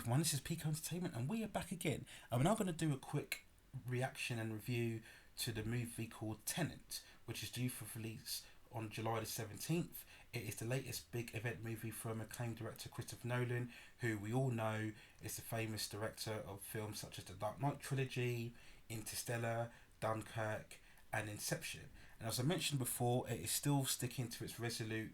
everyone, this is Pico Entertainment and we are back again. And we're now going to do a quick reaction and review to the movie called Tenet, which is due for release on July the 17th. It is the latest big event movie from acclaimed director Christopher Nolan, who we all know is the famous director of films such as the Dark Knight trilogy, Interstellar, Dunkirk and Inception. And as I mentioned before, it is still sticking to its resolute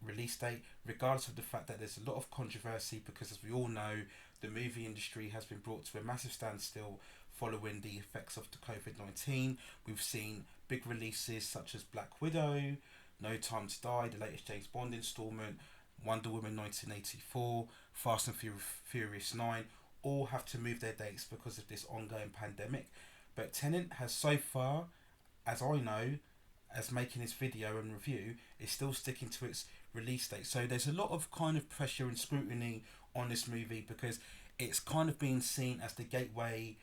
release date, regardless of the fact that there's a lot of controversy, because as we all know, the movie industry has been brought to a massive standstill following the effects of the COVID-19. We've seen big releases such as Black Widow, No Time to Die, the latest James Bond installment, Wonder Woman 1984, Fast and Furious 9, all have to move their dates because of this ongoing pandemic. But Tenet has so far, as I know, as making this video and review, is still sticking to its release date. So there's a lot of kind of pressure and scrutiny on this movie, because it's kind of being seen as the gateway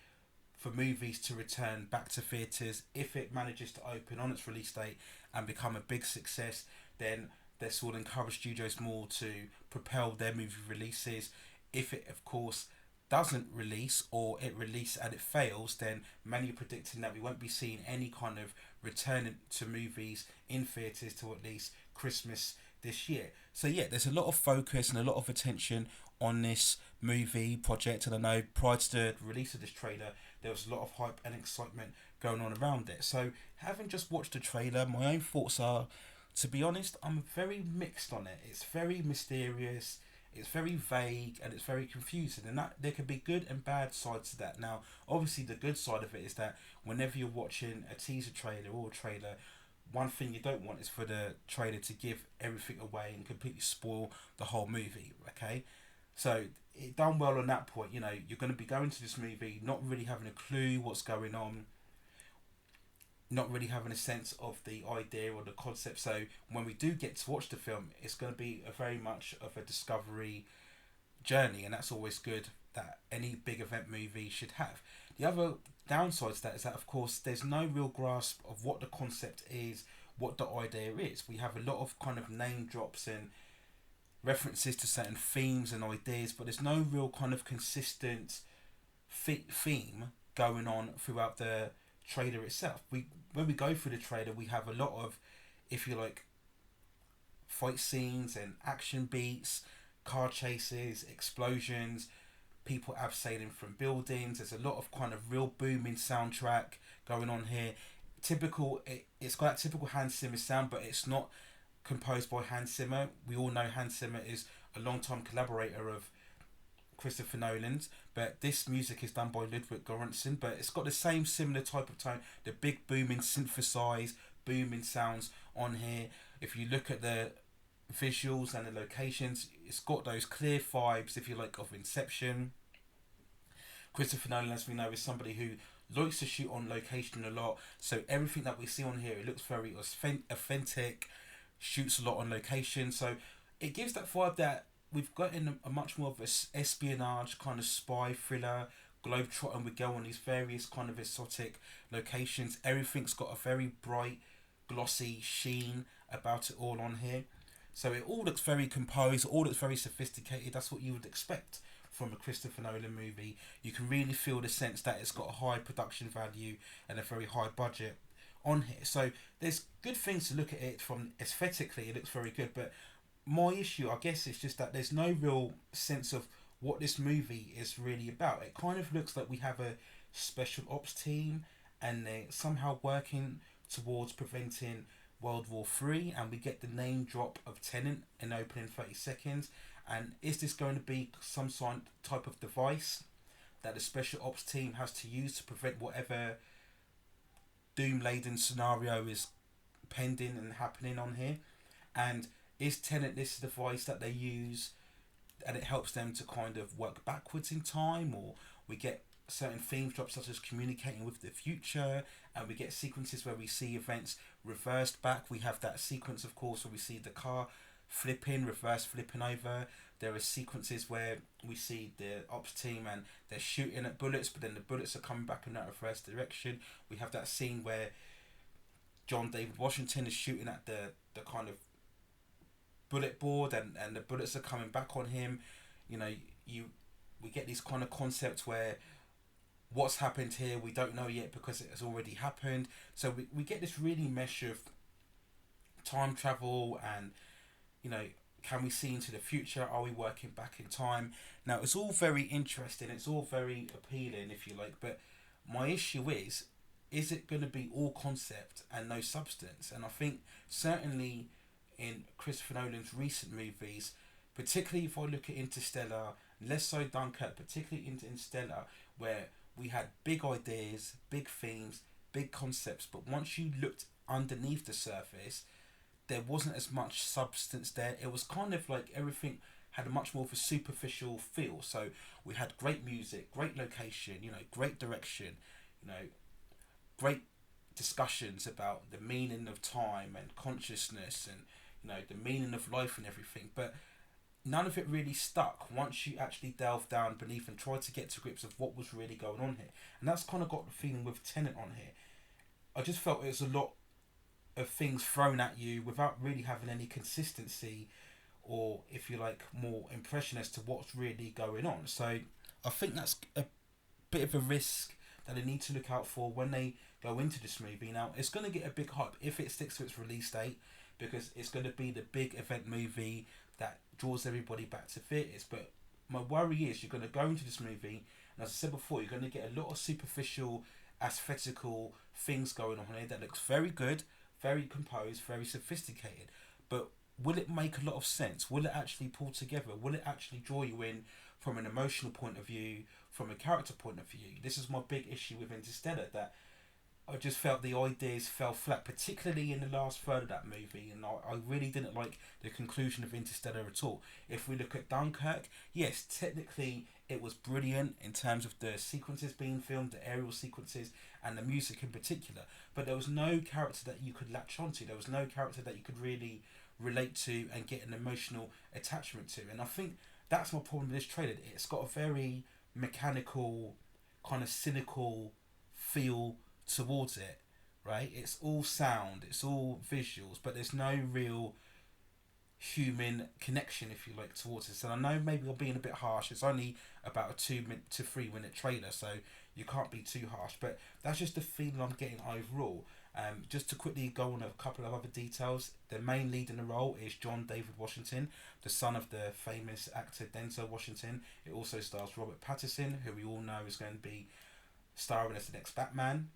for movies to return back to theatres. If it manages to open on its release date and become a big success, then this will encourage studios more to propel their movie releases. If it, of course, doesn't release, or it releases and it fails, then many are predicting that we won't be seeing any kind of return to movies in theatres till at least Christmas this year. So yeah, there's a lot of focus and a lot of attention on this movie project, and I know prior to the release of this trailer there was a lot of hype and excitement going on around it. So having just watched the trailer, my own thoughts are, to be honest, I'm very mixed on it. It's very mysterious, it's very vague, and it's very confusing, and that there could be good and bad sides to that. Now obviously the good side of it is that whenever you're watching a teaser trailer or a trailer, one thing you don't want is for the trailer to give everything away and completely spoil the whole movie, okay? So it done well on that point. You know, you're going to be going to this movie not really having a clue what's going on, not really having a sense of the idea or the concept. So when we do get to watch the film, it's going to be a very much of a discovery journey, and that's always good, that any big event movie should have. The other downside to that is that, of course, there's no real grasp of what the concept is, what the idea is. We have a lot of kind of name drops and references to certain themes and ideas, but there's no real kind of consistent theme going on throughout the trailer itself. When we go through the trailer, we have a lot of, if you like, fight scenes and action beats, car chases, explosions, people abseiling from buildings. There's a lot of kind of real booming soundtrack going on here. It's got that typical Hans Zimmer sound, but it's not composed by Hans Zimmer. We all know Hans Zimmer is a long-time collaborator of Christopher Nolan's, but this music is done by Ludwig Göransson, but it's got the same similar type of tone, the big booming synthesized booming sounds on here. If you look at the visuals and the locations, it's got those clear vibes, if you like, of Inception. Christopher Nolan, as we know, is somebody who likes to shoot on location a lot, so everything that we see on here, it looks very authentic, shoots a lot on location, so it gives that vibe that we've got in a much more of a espionage kind of spy thriller, globetrotting. We go on these various kind of exotic locations. Everything's got a very bright, glossy sheen about it all on here. So it all looks very composed, all looks very sophisticated. That's what you would expect from a Christopher Nolan movie. You can really feel the sense that it's got a high production value and a very high budget on here. So there's good things to look at it from. Aesthetically, it looks very good, but my issue, I guess, is just that there's no real sense of what this movie is really about. It kind of looks like we have a special ops team and they're somehow working towards preventing World War III, and we get the name drop of Tenet in opening 30 seconds. And is this going to be some type of device that the special ops team has to use to prevent whatever doom-laden scenario is pending and happening on here? And is Tenet this device that they use and it helps them to kind of work backwards in time, or we get certain theme drops such as communicating with the future, and we get sequences where we see events reversed back. We have that sequence, of course, where we see the car reverse flipping over. There are sequences where we see the ops team and they're shooting at bullets, but then the bullets are coming back in that reverse direction. We have that scene where John David Washington is shooting at the kind of bullet board, and the bullets are coming back on him. You know, we get these kind of concepts where what's happened here we don't know yet because it has already happened. So we get this really mesh of time travel and, you know, can we see into the future? Are we working back in time? Now it's all very interesting. It's all very appealing, if you like. But my issue is it going to be all concept and no substance? And I think certainly in Christopher Nolan's recent movies, particularly if I look at Interstellar, less so Dunkirk, particularly in Interstellar, where we had big ideas, big themes, big concepts, but once you looked underneath the surface, there wasn't as much substance there. It was kind of like everything had a much more of a superficial feel. So we had great music, great location, you know, great direction, you know, great discussions about the meaning of time and consciousness and, you know, the meaning of life and everything. But none of it really stuck once you actually delved down beneath and tried to get to grips of what was really going on here. And that's kind of got the feeling with Tenet on here. I just felt it was a lot of things thrown at you without really having any consistency or, if you like, more impression as to what's really going on. So I think that's a bit of a risk that they need to look out for when they go into this movie. Now, it's going to get a big hype if it sticks to its release date, because it's going to be the big event movie that draws everybody back to theatres. But my worry is you're going to go into this movie, and as I said before, you're going to get a lot of superficial, aesthetical things going on here that looks very good, very composed, very sophisticated. But will it make a lot of sense? Will it actually pull together? Will it actually draw you in from an emotional point of view, from a character point of view? This is my big issue with Interstellar, that I just felt the ideas fell flat, particularly in the last third of that movie, and I really didn't like the conclusion of Interstellar at all. If we look at Dunkirk, yes, technically it was brilliant in terms of the sequences being filmed, the aerial sequences, and the music in particular, but there was no character that you could latch onto. There was no character that you could really relate to and get an emotional attachment to. And I think that's my problem with this trailer. It's got a very mechanical, kind of cynical feel towards it, right? It's all sound, it's all visuals, but there's no real human connection, if you like, towards this. And I know maybe I'm being a bit harsh. It's only about a 2 to 3 minute trailer, so you can't be too harsh. But that's just the feeling I'm getting overall. Just to quickly go on a couple of other details, the main lead in the role is John David Washington, the son of the famous actor Denzel Washington. It also stars Robert Pattinson, who we all know is going to be starring as the next Batman.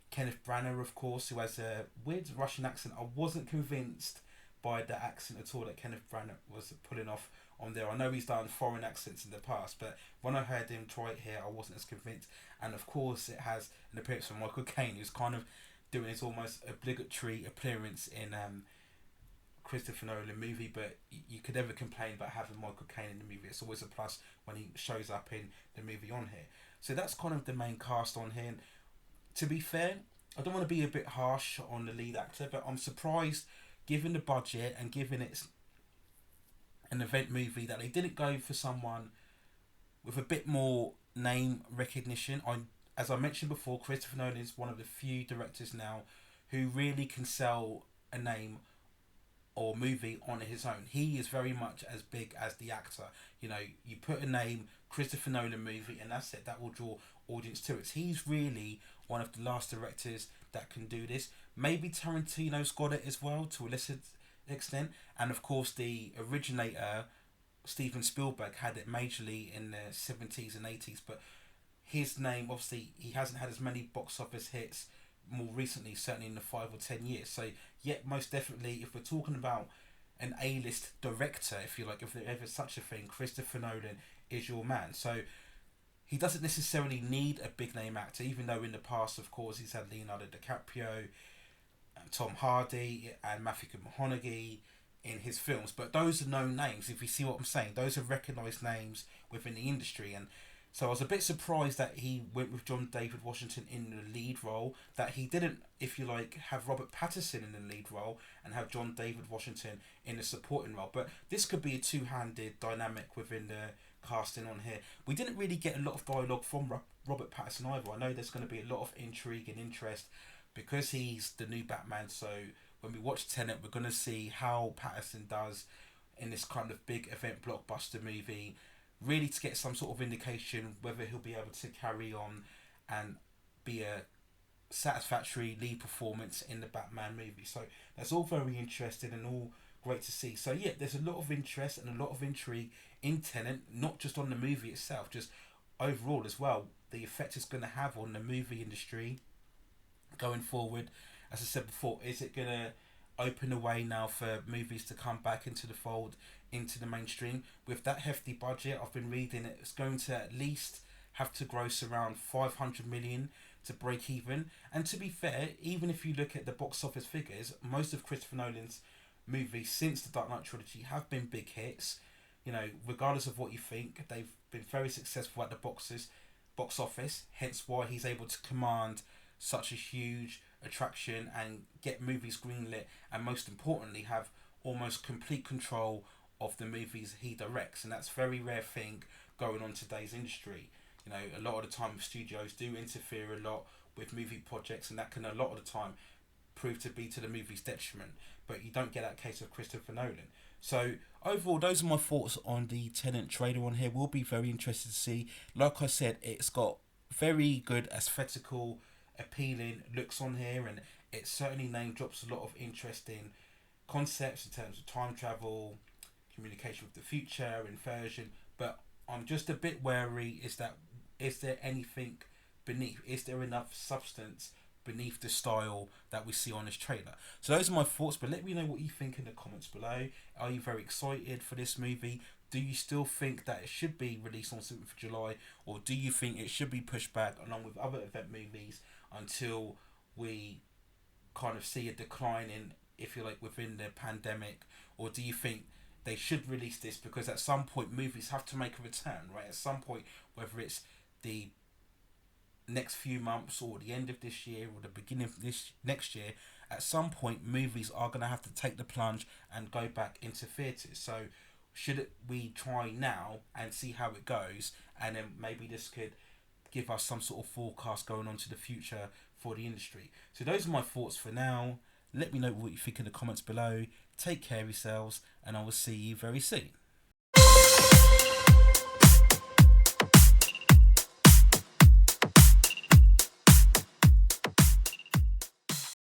Kenneth Branagh, of course, who has a weird Russian accent. I wasn't convinced by the accent at all that Kenneth Branagh was pulling off on there. I know he's done foreign accents in the past, but when I heard him try it here, I wasn't as convinced. And of course, it has an appearance from Michael Caine, who's kind of doing his almost obligatory appearance in Christopher Nolan movie. But you could never complain about having Michael Caine in the movie. It's always a plus when he shows up in the movie on here. So that's kind of the main cast on here. And to be fair, I don't want to be a bit harsh on the lead actor, but I'm surprised, given the budget and given it's an event movie, that they didn't go for someone with a bit more name recognition. As I mentioned before, Christopher Nolan is one of the few directors now who really can sell a name or movie on his own. He is very much as big as the actor. You know, you put a name, Christopher Nolan movie, and that's it. That will draw audience to it. He's really one of the last directors that can do this. Maybe Tarantino's got it as well to a lesser extent, and of course the originator Steven Spielberg had it majorly in the 70s and 80s, but his name, obviously, he hasn't had as many box office hits more recently, certainly in the 5 or 10 years. So, yet, most definitely, if we're talking about an A-list director, if you like, if there ever such a thing, Christopher Nolan is your man. So, he doesn't necessarily need a big name actor, even though in the past, of course, he's had Leonardo DiCaprio, Tom Hardy, and Matthew McConaughey in his films. But those are known names, if you see what I'm saying. Those are recognised names within the industry. And so I was a bit surprised that he went with John David Washington in the lead role, that he didn't, if you like, have Robert Pattinson in the lead role and have John David Washington in the supporting role. But this could be a two-handed dynamic within the casting on here. We didn't really get a lot of dialogue from Robert Pattinson either. I know there's going to be a lot of intrigue and interest because he's the new Batman. So when we watch Tenet, we're going to see how Pattinson does in this kind of big event blockbuster movie. really to get some sort of indication whether he'll be able to carry on and be a satisfactory lead performance in the Batman movie. So that's all very interesting and all great to see. So yeah, there's a lot of interest and a lot of intrigue in Tenet, not just on the movie itself, just overall as well. The effect it's going to have on the movie industry going forward. As I said before, is it going to open the way now for movies to come back into the fold, into the mainstream? With that hefty budget, I've been reading it's going to at least have to gross around 500 million to break even. And to be fair, even if you look at the box office figures, most of Christopher Nolan's movies since the Dark Knight trilogy have been big hits. You know, regardless of what you think, they've been very successful at the box office. Hence why he's able to command such a huge attraction and get movies greenlit, and most importantly, have almost complete control of the movies he directs. And that's a very rare thing going on today's industry. You know, a lot of the time studios do interfere a lot with movie projects, and that can a lot of the time prove to be to the movie's detriment. But you don't get that case of Christopher Nolan. So overall, those are my thoughts on the Tenet trailer on here. We'll be very interested to see. Like I said, it's got very good aesthetical, appealing looks on here, and it certainly name drops a lot of interesting concepts in terms of time travel, communication with the future, inversion. But I'm just a bit wary, is there anything beneath? Is there enough substance beneath the style that we see on this trailer? So those are my thoughts, but let me know what you think in the comments below. Are you very excited for this movie? Do you still think that it should be released on 7th of July, or do you think it should be pushed back along with other event movies until we kind of see a decline in, if you like, within the pandemic? Or do you think they should release this because at some point movies have to make a return, right? At some point, whether it's the next few months or the end of this year or the beginning of this next year, at some point movies are going to have to take the plunge and go back into theatres. So should we try now and see how it goes, and then maybe this could give us some sort of forecast going on to the future for the industry? So those are my thoughts for now. Let me know what you think in the comments below. Take care of yourselves, and I will see you very soon.